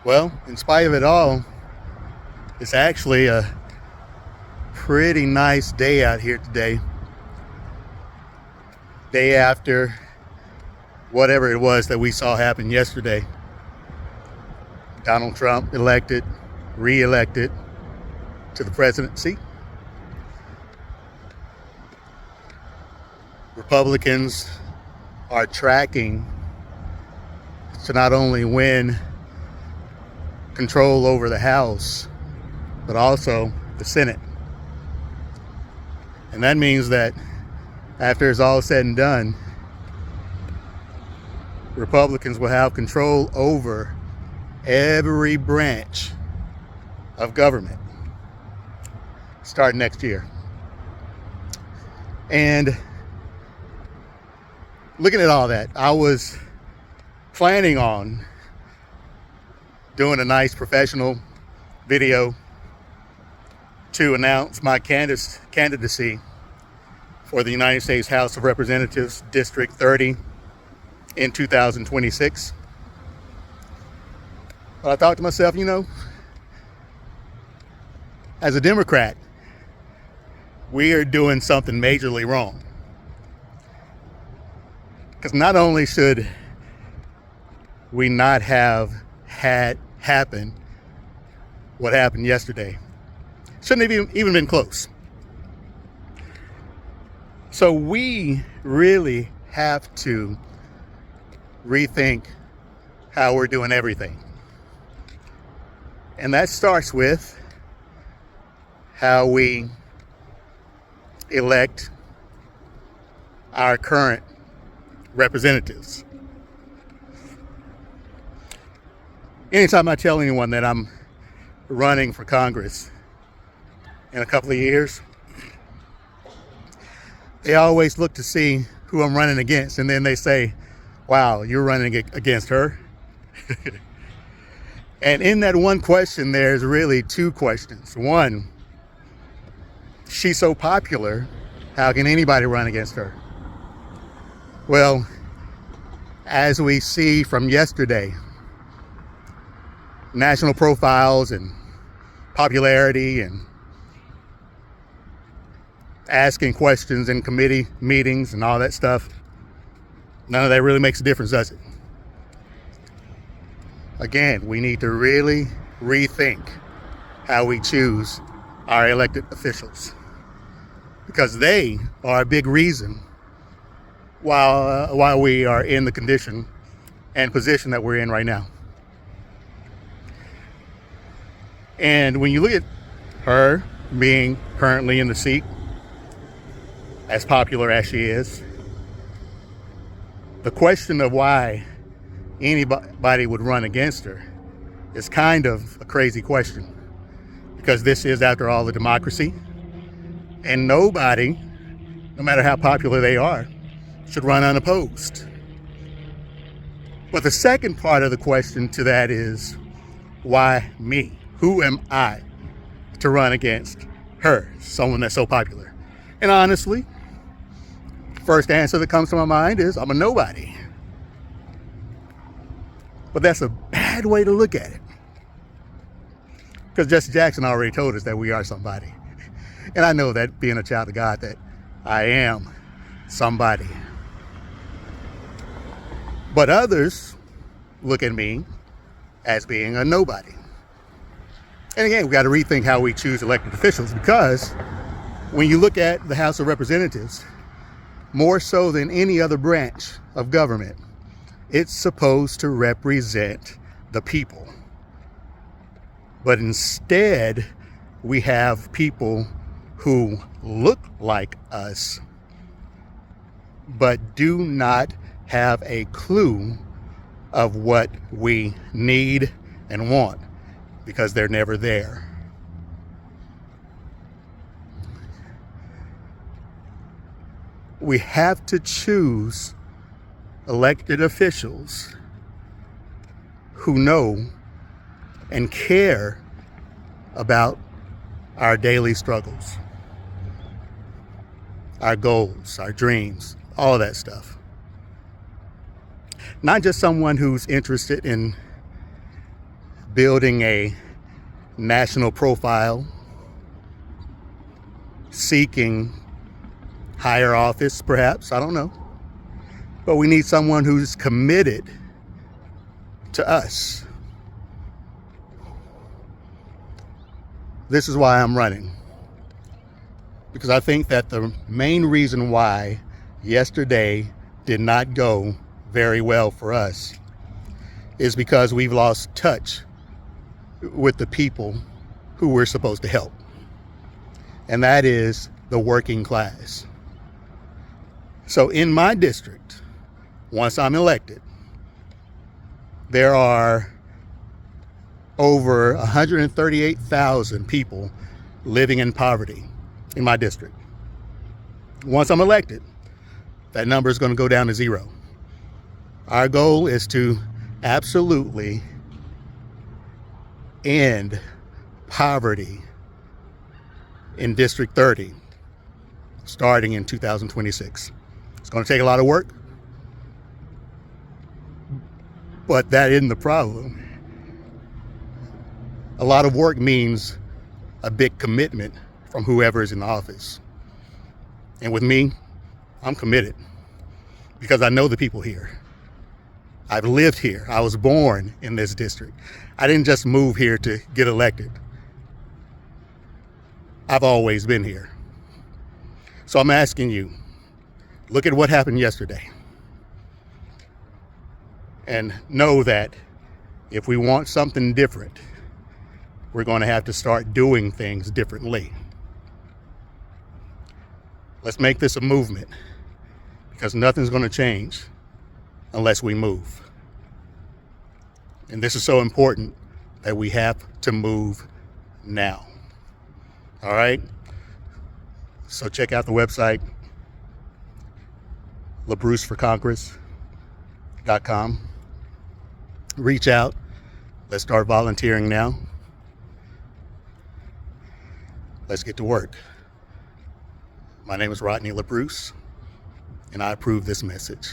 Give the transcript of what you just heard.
Well, in spite of it all, it's actually a pretty nice day out here today. Day after whatever it was that we saw happen yesterday. Donald Trump elected, re-elected to the presidency. Republicans are tracking to not only win control over the House, but also the Senate. And that means that after it's all said and done, Republicans will have control over every branch of government starting next year. And looking at all that, I was planning on doing a nice professional video to announce my candidacy for the United States House of Representatives, District 30 in 2026. But I thought to myself, as a Democrat, we are doing something majorly wrong. Because not only should we not have had happen what happened yesterday, shouldn't have even been close. So we really have to rethink how we're doing everything. And that starts with how we elect our current representatives. Anytime I tell anyone that I'm running for Congress in a couple of years, they always look to see who I'm running against, and then they say, wow, you're running against her? And in that one question, there's really two questions. One, she's so popular, how can anybody run against her? Well, as we see from yesterday, national profiles and popularity and asking questions in committee meetings and all that stuff, none of that really makes a difference, does it? Again, we need to really rethink how we choose our elected officials, because they are a big reason why we are in the condition and position that we're in right now. And when you look at her being currently in the seat, as popular as she is, the question of why anybody would run against her is kind of a crazy question, because this is, after all, a democracy, and nobody, no matter how popular they are, should run unopposed. But the second part of the question to that is, why me? Who am I to run against her, someone that's so popular? And honestly, first answer that comes to my mind is, I'm a nobody. But that's a bad way to look at it, because Jesse Jackson already told us that we are somebody. And I know that, being a child of God, that I am somebody. But others look at me as being a nobody. And again, we got to rethink how we choose elected officials, because when you look at the House of Representatives, more so than any other branch of government, it's supposed to represent the people. But instead, we have people who look like us, but do not have a clue of what we need and want, because they're never there. We have to choose elected officials who know and care about our daily struggles, our goals, our dreams, all of that stuff. Not just someone who's interested in building a national profile, seeking higher office, perhaps, I don't know. But we need someone who's committed to us. This is why I'm running. Because I think that the main reason why yesterday did not go very well for us is because we've lost touch with the people who we're supposed to help. And that is the working class. So in my district, once I'm elected, there are over 138,000 people living in poverty in my district. Once I'm elected, that number is going to go down to zero. Our goal is to absolutely end poverty in District 30 starting in 2026. It's going to take a lot of work, but that isn't the problem. A lot of work means a big commitment from whoever is in office. And with me, I'm committed because I know the people here. I've lived here. I was born in this district. I didn't just move here to get elected. I've always been here. So I'm asking you, look at what happened yesterday and know that if we want something different, we're going to have to start doing things differently. Let's make this a movement, because nothing's going to change unless we move. And this is so important that we have to move now. All right? So check out the website, LaBruceForCongress.com. Reach out. Let's start volunteering now. Let's get to work. My name is Rodney LaBruce, and I approve this message.